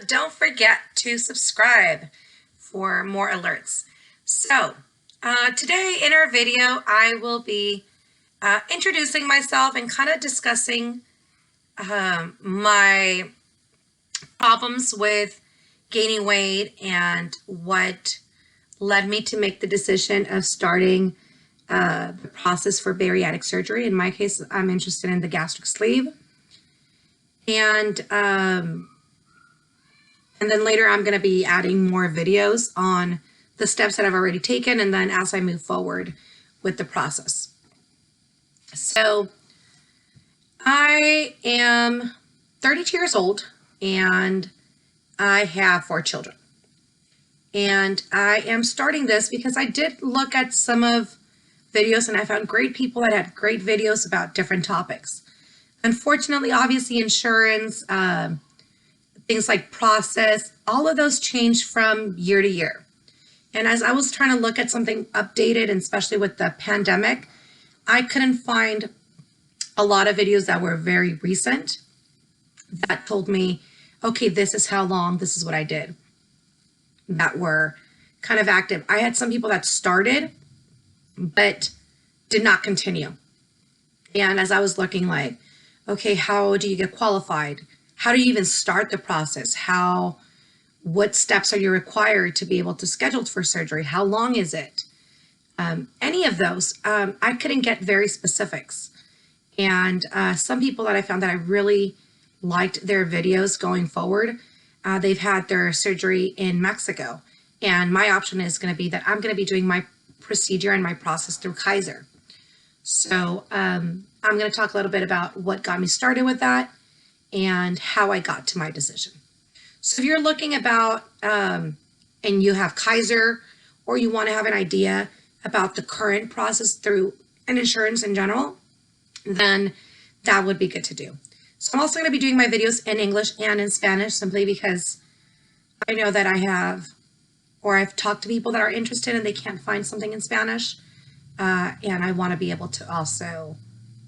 but don't forget to subscribe for more alerts. So today in our video, I will be introducing myself and kind of discussing my problems with gaining weight and what led me to make the decision of starting the process for bariatric surgery. In my case, I'm interested in the gastric sleeve. And then later I'm going to be adding more videos on the steps that I've already taken, and then as I move forward with the process. So I am 32 years old and I have 4 children. And I am starting this because I did look at some of videos and I found great people that had great videos about different topics. Unfortunately, obviously insurance, things like process, all of those change from year to year. And as I was trying to look at something updated, and especially with the pandemic, I couldn't find a lot of videos that were very recent that told me, okay, this is how long, this is what I did, that were kind of active. I had some people that started, but did not continue. And as I was looking like, okay, how do you get qualified? How do you even start the process? What steps are you required to be able to schedule for surgery? How long is it? Any of those, I couldn't get very specifics. And some people that I found that I really liked their videos going forward, they've had their surgery in Mexico. And my option is going to be that I'm going to be doing my procedure and my process through Kaiser. So I'm going to talk a little bit about what got me started with that and how I got to my decision. So if you're looking about and you have Kaiser, or you want to have an idea about the current process through an insurance in general, then that would be good to do. So I'm also going to be doing my videos in English and in Spanish, simply because I know that I've talked to people that are interested and they can't find something in Spanish. And I want to be able to also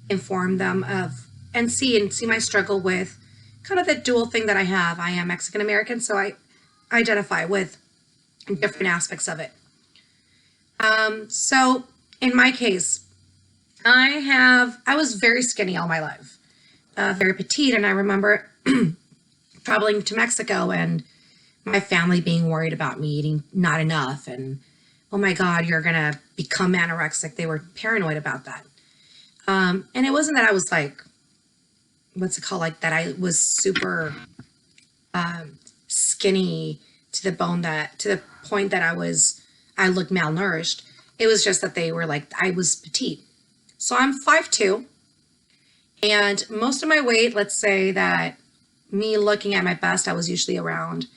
inform them of and see my struggle with kind of the dual thing that I have. I am Mexican American, so I identify with different aspects of it. So in my case, I was very skinny all my life, very petite. And I remember traveling to Mexico and my family being worried about me eating not enough. And, oh my God, you're going to become anorexic. They were paranoid about that. And it wasn't that I was like, what's it called? Like that I was super skinny to the point that I looked malnourished. It was just that they were like, I was petite. So I'm 5'2", and most of my weight, let's say that me looking at my best, I was usually around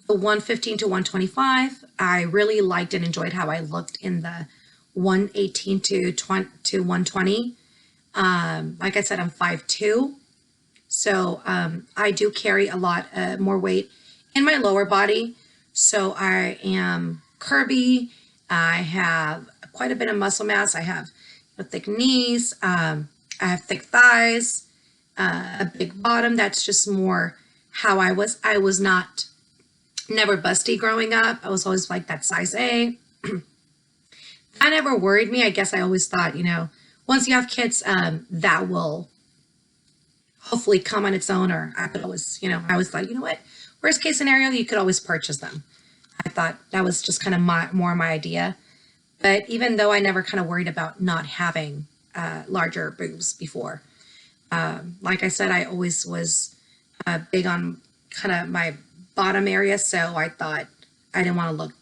the 115 to 125. I really liked and enjoyed how I looked in the 118 to 120. Like I said, I'm 5'2". So I do carry a lot more weight in my lower body. So I am curvy. I have quite a bit of muscle mass. I have thick knees. I have thick thighs, a big bottom. That's just more how I was. I was never busty growing up. I was always like that size A. That never worried me. I guess I always thought, once you have kids, that will hopefully come on its own. Or I could always, I was like, what? Worst case scenario, you could always purchase them. I thought that was just kind of more my idea. But even though I never kind of worried about not having larger boobs before, like I said, I always was big on kind of my bottom area. So I thought I didn't want to look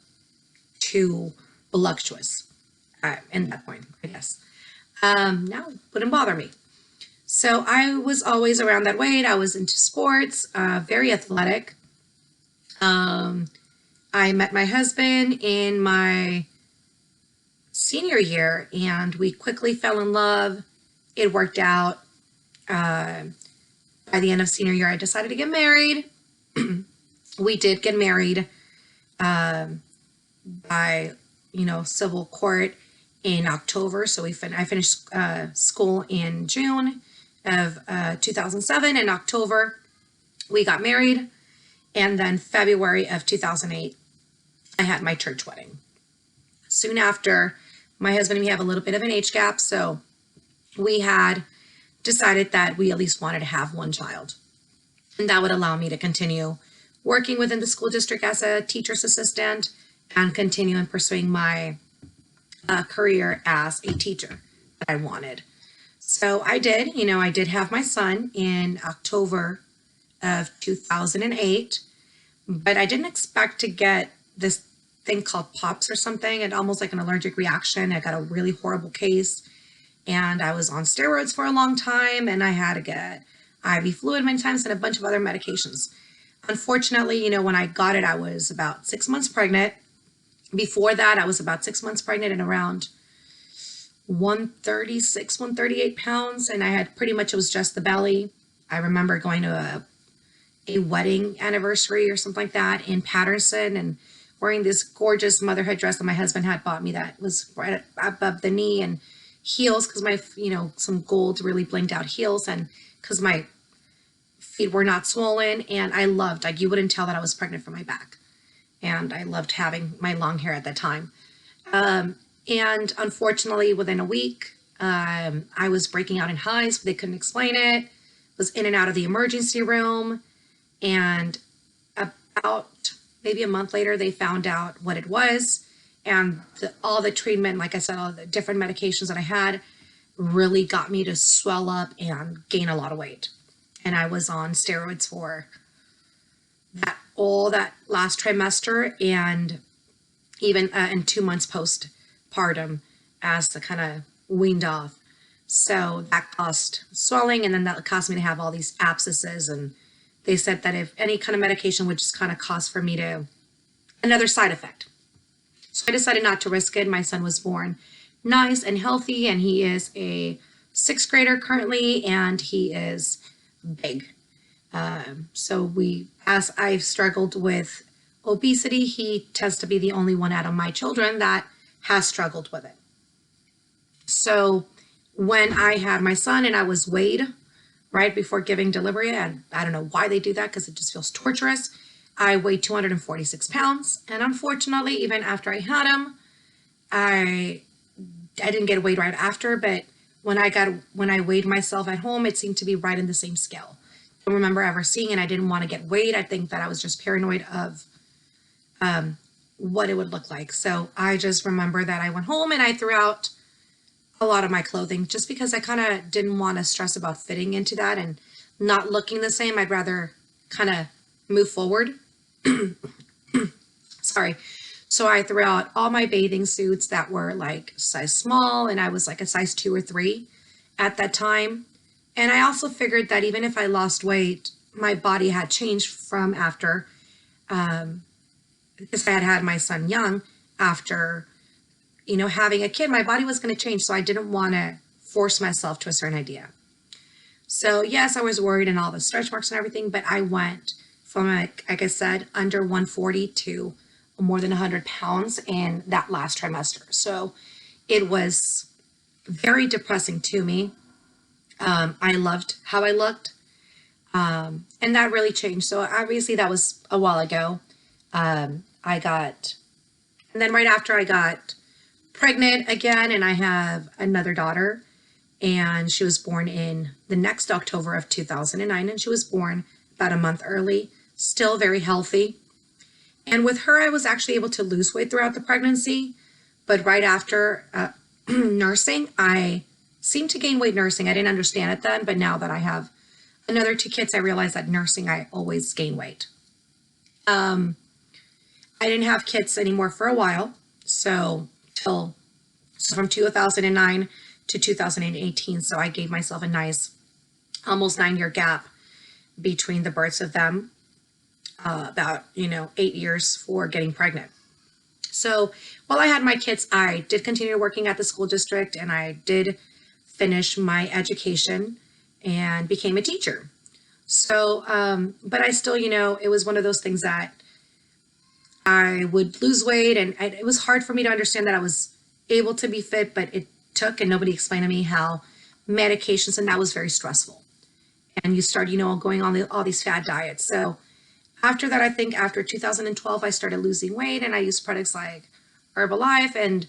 too voluptuous in that point, I guess. Now it wouldn't bother me. So I was always around that weight. I was into sports, very athletic. I met my husband in my senior year and we quickly fell in love. It worked out. By the end of senior year, I decided to get married. We did get married by, civil court in October. So I finished school in June of 2007. In October, we got married. And then February of 2008, I had my church wedding. Soon after, my husband and me have a little bit of an age gap, so we had decided that we at least wanted to have one child. And that would allow me to continue working within the school district as a teacher's assistant and continue in pursuing my career as a teacher that I wanted. So I did, I did have my son in October of 2008, but I didn't expect to get this thing called POPs or something. It almost like an allergic reaction. I got a really horrible case, and I was on steroids for a long time, and I had to get IV fluid many times and a bunch of other medications. Unfortunately, when I got it, I was about 6 months pregnant. Before that, I was about 6 months pregnant and around 136, 138 pounds. And I had pretty much, it was just the belly. I remember going to a wedding anniversary or something like that in Patterson and wearing this gorgeous motherhood dress that my husband had bought me that was right above the knee, and heels because my, some gold really blinged out heels, and because my feet were not swollen. And I loved, like, you wouldn't tell that I was pregnant from my back. And I loved having my long hair at that time. And unfortunately, within a week, I was breaking out in hives, but they couldn't explain it. Was in and out of the emergency room. And about maybe a month later, they found out what it was. And all the treatment, like I said, all the different medications that I had really got me to swell up and gain a lot of weight. And I was on steroids for all that last trimester, and even in 2 months postpartum as the kind of weaned off. So that caused swelling, and then that caused me to have all these abscesses. And they said that if any kind of medication would just kind of cause for me to another side effect. So I decided not to risk it. My son was born nice and healthy, and he is a 6th grader currently, and he is big. So as I've struggled with obesity, he tends to be the only one out of my children that has struggled with it. So when I had my son and I was weighed right before giving delivery, and I don't know why they do that because it just feels torturous, I weighed 246 pounds. And unfortunately, even after I had him, I didn't get weighed right after, but when I weighed myself at home, it seemed to be right in the same scale. I don't remember ever seeing it. I didn't want to get weighed. I think that I was just paranoid of what it would look like. So I just remember that I went home and I threw out a lot of my clothing just because I kind of didn't want to stress about fitting into that and not looking the same. I'd rather kind of move forward. Sorry. So I threw out all my bathing suits that were like size small, and I was like a size 2 or 3 at that time. And I also figured that even if I lost weight, my body had changed from after, because I had had my son young. After, having a kid, my body was going to change. So I didn't want to force myself to a certain idea. So yes, I was worried and all the stretch marks and everything, but I went from, like I said, under 140 to more than 100 pounds in that last trimester. So it was very depressing to me. I loved how I looked. And that really changed. So obviously that was a while ago. And then right after I got pregnant again, and I have another daughter, and she was born in the next October of 2009, and she was born about a month early, still very healthy. And with her, I was actually able to lose weight throughout the pregnancy, but right after nursing, I seemed to gain weight nursing. I didn't understand it then, but now that I have another 2 kids, I realize that nursing, I always gain weight. I didn't have kids anymore for a while. So from 2009 to 2018. So I gave myself a nice, almost 9-year gap between the births of them, about, 8 years for getting pregnant. So while I had my kids, I did continue working at the school district, and I did finish my education and became a teacher. So, but I still, it was one of those things that I would lose weight, and it was hard for me to understand that I was able to be fit, but it took, and nobody explained to me how medications, and that was very stressful. And you start, going on all these fad diets. So After that, I think after 2012, I started losing weight and I used products like Herbalife and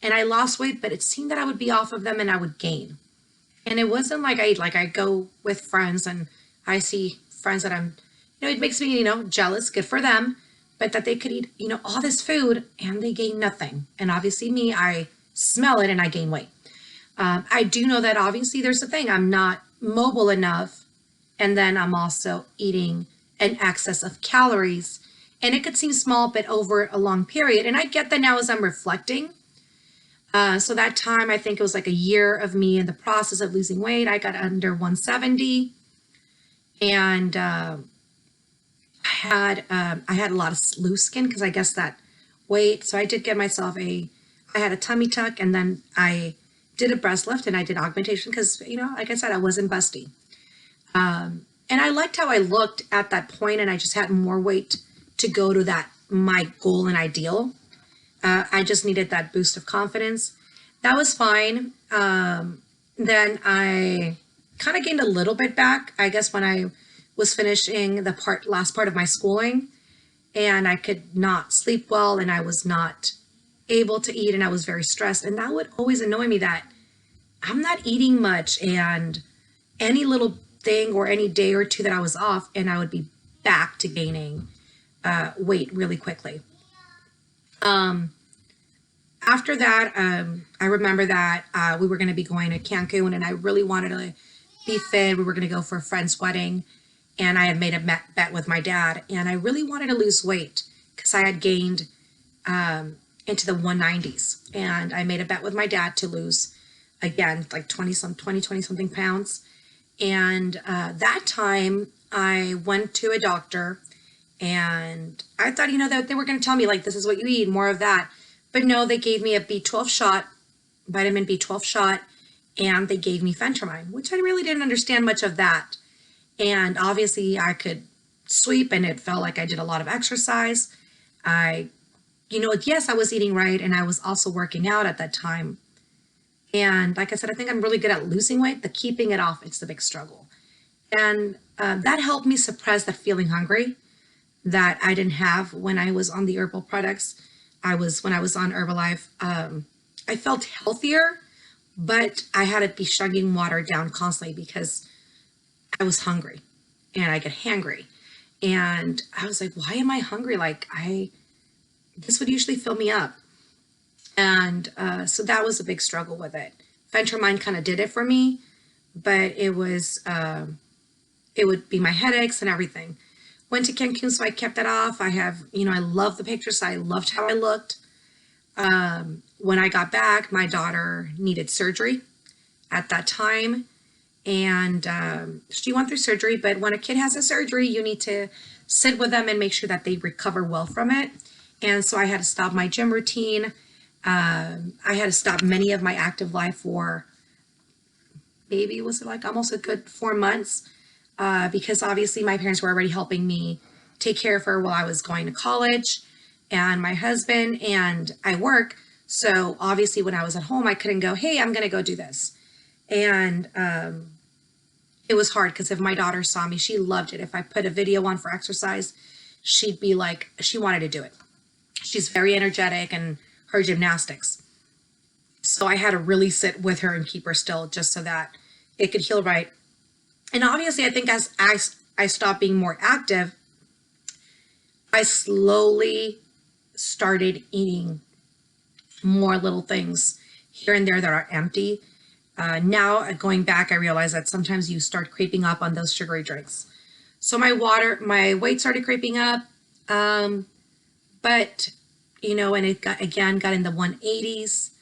I lost weight, but it seemed that I would be off of them and I would gain. And it wasn't like I go with friends and I see friends that it makes me, jealous, good for them, but that they could eat, all this food and they gain nothing. And obviously me, I smell it and I gain weight. I do know that obviously there's a thing, I'm not mobile enough. And then I'm also eating an excess of calories. And it could seem small, but over a long period. And I get that now as I'm reflecting. So that time, I think it was like a year of me in the process of losing weight. I got under 170 and I had a lot of loose skin because I guess that weight. So I did get myself I had a tummy tuck and then I did a breast lift and I did augmentation because, like I said, I wasn't busty. And I liked how I looked at that point and I just had more weight to go to that, my goal and ideal. I just needed that boost of confidence. That was fine. Then I kind of gained a little bit back, I guess, when I was finishing the last part of my schooling and I could not sleep well and I was not able to eat and I was very stressed. And that would always annoy me that I'm not eating much and any little thing or any day or two that I was off and I would be back to gaining weight really quickly. After that, I remember that we were going to be going to Cancun and I really wanted to be fit. We were going to go for a friend's wedding and I had made a bet with my dad and I really wanted to lose weight because I had gained into the 190s and I made a bet with my dad to lose again, like 20 something pounds. And that time I went to a doctor and I thought, that they were going to tell me like, this is what you eat, more of that. But no, they gave me a B12 shot, vitamin B12 shot, and they gave me phentermine, which I really didn't understand much of that. And obviously I could sweep and it felt like I did a lot of exercise. Yes, I was eating right and I was also working out at that time. And like I said, I think I'm really good at losing weight. The keeping it off, it's the big struggle. And that helped me suppress that feeling hungry that I didn't have when I was on the herbal products. When I was on Herbalife, I felt healthier, but I had to be chugging water down constantly because I was hungry and I get hangry. And I was like, why am I hungry? This would usually fill me up. And so that was a big struggle with it. Phentermine kind of did it for me, but it would be my headaches and everything. Went to Cancun, so I kept that off. I love the pictures. I loved how I looked. When I got back, my daughter needed surgery at that time. And she went through surgery, but when a kid has a surgery, you need to sit with them and make sure that they recover well from it. And so I had to stop my gym routine. I had to stop many of my active life for maybe it was like almost a good 4 months. Because obviously my parents were already helping me take care of her while I was going to college and my husband and I work. So obviously when I was at home, I couldn't go, hey, I'm going to go do this. And it was hard because if my daughter saw me, she loved it. If I put a video on for exercise, she'd be like, she wanted to do it. She's very energetic and her gymnastics. So I had to really sit with her and keep her still just so that it could heal right. And obviously, I think as I stopped being more active, I slowly started eating more little things here and there that are empty. Now, going back, I realize that sometimes you start creeping up on those sugary drinks. So my weight started creeping up. But, and it got in the 180s.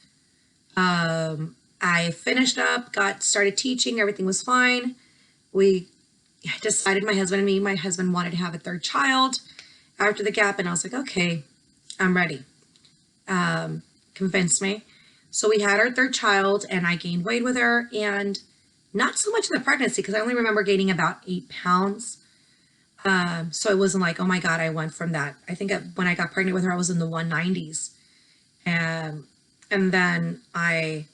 I finished up, started teaching, everything was fine. We decided, my husband wanted to have a third child after the gap. And I was like, okay, I'm ready. Convinced me. So we had our third child and I gained weight with her and not so much in the pregnancy because I only remember gaining about 8 pounds. So it wasn't like, oh my God, I went from that. I think when I got pregnant with her, I was in the 190s. And then I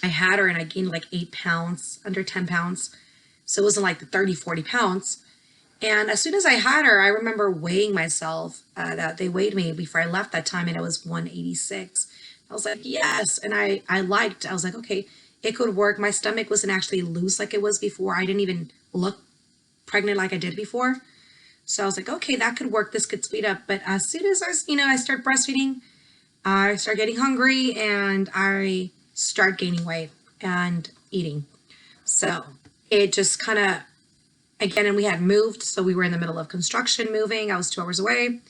had her and I gained like 8 pounds, under 10 pounds. So it wasn't like the 30, 40 pounds. And as soon as I had her, I remember weighing myself. That they weighed me before I left that time, and it was 186. I was like, yes. And I was like, okay, it could work. My stomach wasn't actually loose like it was before. I didn't even look pregnant like I did before. So I was like, okay, that could work. This could speed up. But as soon as I start breastfeeding, I start getting hungry and I start gaining weight and eating. So it just kind of, again, and we had moved. So we were in the middle of construction moving. I was 2 hours away.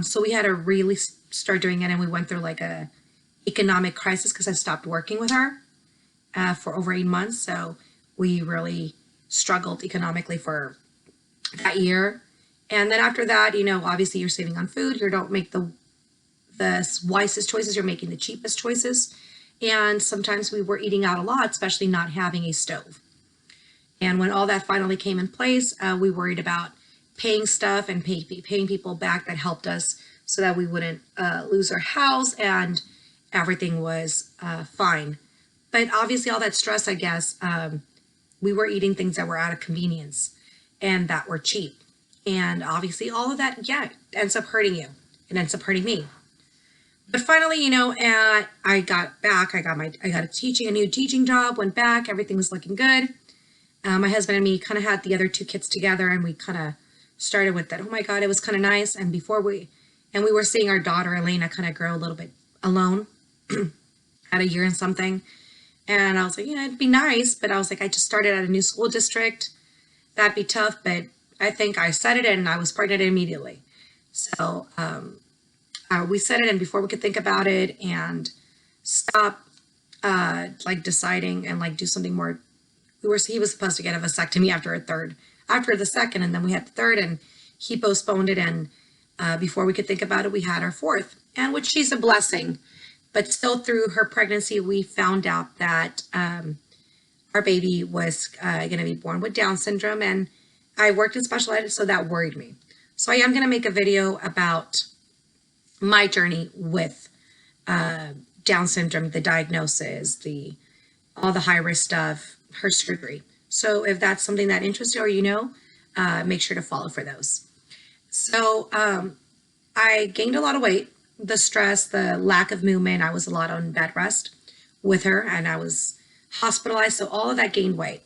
So we had to really start doing it. And we went through like a economic crisis because I stopped working with her for over 8 months. So we really struggled economically for that year. And then after that, obviously you're saving on food. You don't make the wisest choices. You're making the cheapest choices. And sometimes we were eating out a lot, especially not having a stove. And when all that finally came in place, we worried about paying stuff and paying people back that helped us so that we wouldn't lose our house and everything was fine. But obviously all that stress, I guess, we were eating things that were out of convenience and that were cheap. And obviously all of that, yeah, ends up hurting you. It ends up hurting me. But finally, I got back. I got a new teaching job, went back. Everything was looking good. My husband and me kind of had the other 2 kids together, and we kind of started with that. Oh my God, it was kind of nice. And we were seeing our daughter, Elena, kind of grow a little bit alone at a year and something. And I was like, it'd be nice. But I was like, I just started at a new school district. That'd be tough. But I think I said it and I was pregnant immediately. So we said it, and before we could think about it and stop deciding and do something more, he was supposed to get a vasectomy after the second, and then we had the third, and he postponed it, and before we could think about it, we had our fourth, and which she's a blessing. But still, through her pregnancy, we found out that our baby was going to be born with Down syndrome, and I worked in special ed, so that worried me. So I am going to make a video about my journey with Down syndrome, the diagnosis, all the high risk stuff, her surgery. So if that's something that interests you or make sure to follow for those. So I gained a lot of weight. The stress, the lack of movement, I was a lot on bed rest with her, and I was hospitalized. So all of that gained weight.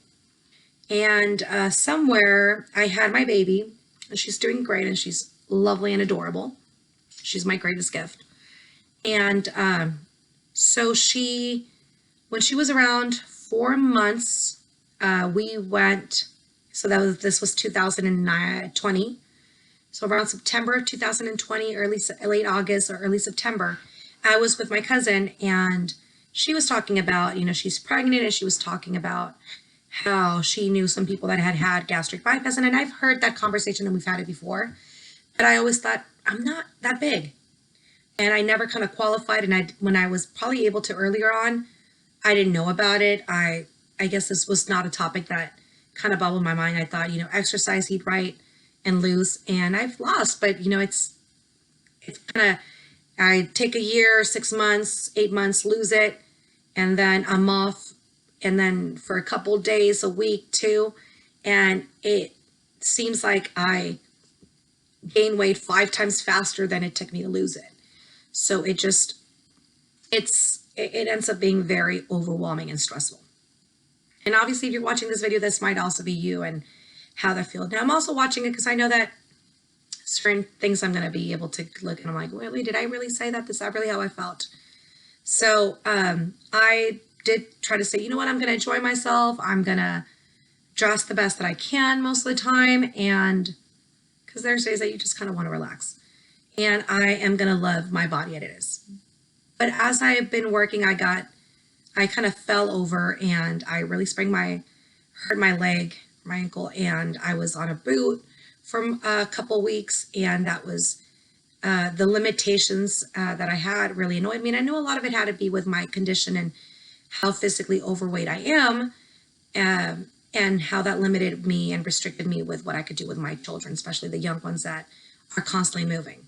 And somewhere I had my baby, and she's doing great, and she's lovely and adorable. She's my greatest gift. And so when she was around 4 months, we went, this was 2020. So around September 2020, late August or early September, I was with my cousin, and she was talking about, she's pregnant, and she was talking about how she knew some people that had had gastric bypass. And I've heard that conversation and we've had it before, but I always thought, I'm not that big. And I never kind of qualified. And when I was probably able to earlier on, I didn't know about it. I guess this was not a topic that kind of bubbled in my mind. I thought, exercise, eat right, and lose. And I've lost, but it's kind of, I take a year, 6 months, 8 months, lose it. And then I'm off. And then for a couple days, a week, 2. And it seems like I gain weight 5 times faster than it took me to lose it. So it ends up being very overwhelming and stressful. And obviously, if you're watching this video, this might also be you and how that feels. Now, I'm also watching it because I know that certain things I'm going to be able to look and I'm like, really, did I really say that? Is that really how I felt? So I did try to say, you know what, I'm going to enjoy myself. I'm going to dress the best that I can most of the time. And because there's days that you just kind of want to relax. And I am going to love my body as it is. But as I have been working, I kind of fell over and I really hurt my leg, my ankle, and I was on a boot for a couple weeks. And that was the limitations that I had really annoyed me. And I knew a lot of it had to be with my condition and how physically overweight I am, and how that limited me and restricted me with what I could do with my children, especially the young ones that are constantly moving.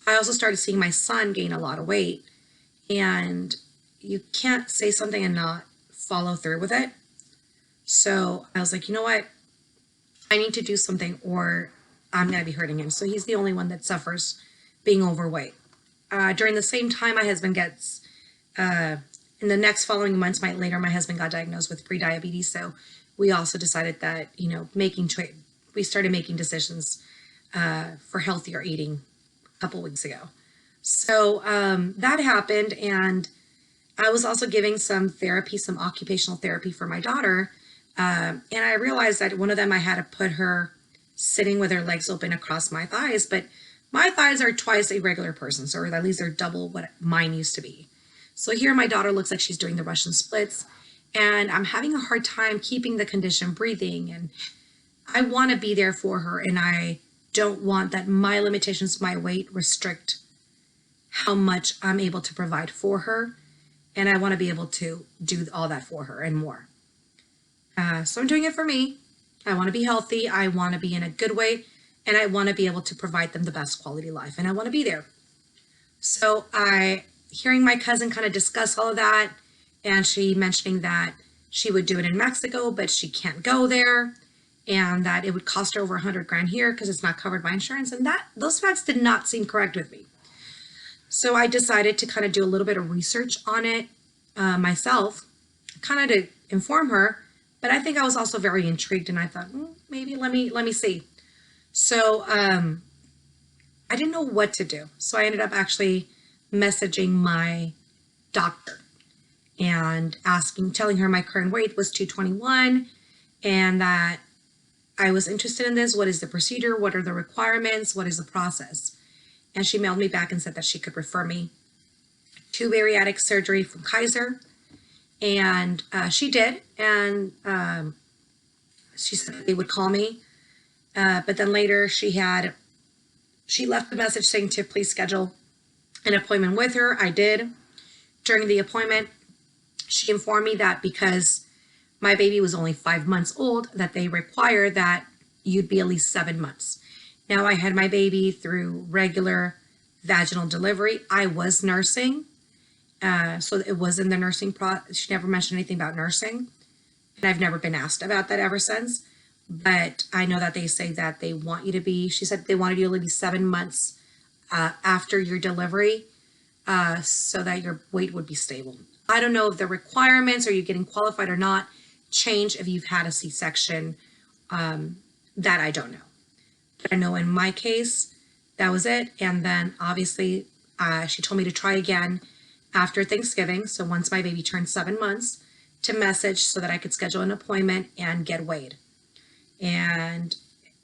I also started seeing my son gain a lot of weight, and you can't say something and not follow through with it. So I was like, you know what? I need to do something or I'm going to be hurting him. So he's the only one that suffers being overweight. During the same time, my husband gets, in the next following months, my husband got diagnosed with prediabetes. So we also decided that, we started making decisions for healthier eating a couple weeks ago. So that happened. And I was also giving some therapy, some occupational therapy for my daughter. And I realized that one of them, I had to put her sitting with her legs open across my thighs, but my thighs are twice a regular person's, or at least they're double what mine used to be. So here my daughter looks like she's doing the Russian splits, and I'm having a hard time keeping the conditioned breathing, and I want to be there for her, and I don't want that my limitations, my weight restrict how much I'm able to provide for her, and I want to be able to do all that for her and more. So I'm doing it for me. I want to be healthy. I want to be in a good way, and I want to be able to provide them the best quality life, and I want to be there. So hearing my cousin kind of discuss all of that, and she mentioning that she would do it in Mexico, but she can't go there, and that it would cost her over 100 grand here because it's not covered by insurance, and those facts did not seem correct with me. So I decided to kind of do a little bit of research on it myself, kind of to inform her. But I think I was also very intrigued, and I thought, maybe let me see. So I didn't know what to do. So I ended up actually messaging my doctor and telling her my current weight was 221 and that I was interested in this. What is the procedure? What are the requirements? What is the process? And she mailed me back and said that she could refer me to bariatric surgery from Kaiser. And she did. And she said they would call me. But then later she left a message saying to please schedule an appointment with her. I did. During the appointment, she informed me that because my baby was only 5 months old, that they require that you'd be at least 7 months. Now, I had my baby through regular vaginal delivery. I was nursing. So it was in the nursing she never mentioned anything about nursing. And I've never been asked about that ever since. But I know that they say that they want you to be, she said they wanted you to be 7 months after your delivery so that your weight would be stable. I don't know if the requirements, are you getting qualified or not, change if you've had a C-section. That I don't know. But I know in my case, that was it. And then obviously she told me to try again after Thanksgiving. So once my baby turned 7 months, to message so that I could schedule an appointment and get weighed. And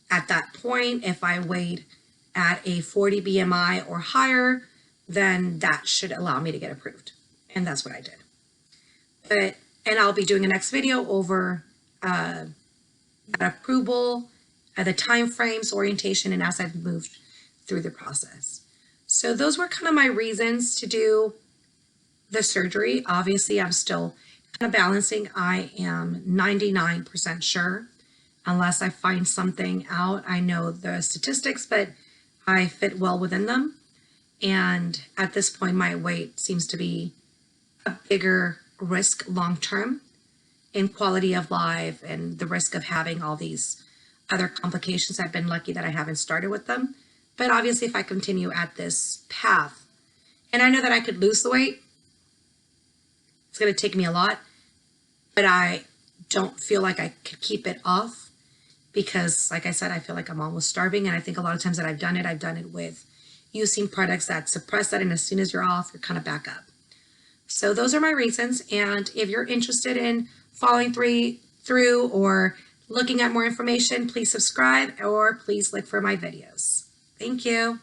at that point, if I weighed at a 40 BMI or higher, then that should allow me to get approved. And that's what I did. And I'll be doing a next video over that approval, the time frames, orientation, and as I've moved through the process. So those were kind of my reasons to do the surgery. Obviously, I'm still kind of balancing. I am 99% sure, unless I find something out. I know the statistics, but I fit well within them. And at this point, my weight seems to be a bigger risk long-term in quality of life and the risk of having all these other complications. I've been lucky that I haven't started with them. But obviously, if I continue at this path, and I know that I could lose the weight, it's going to take me a lot, but I don't feel like I could keep it off because, like I said, I feel like I'm almost starving. And I think a lot of times that I've done it with using products that suppress that. And as soon as you're off, you're kind of back up. So those are my reasons. And if you're interested in following through or looking at more information, please subscribe or please look for my videos. Thank you.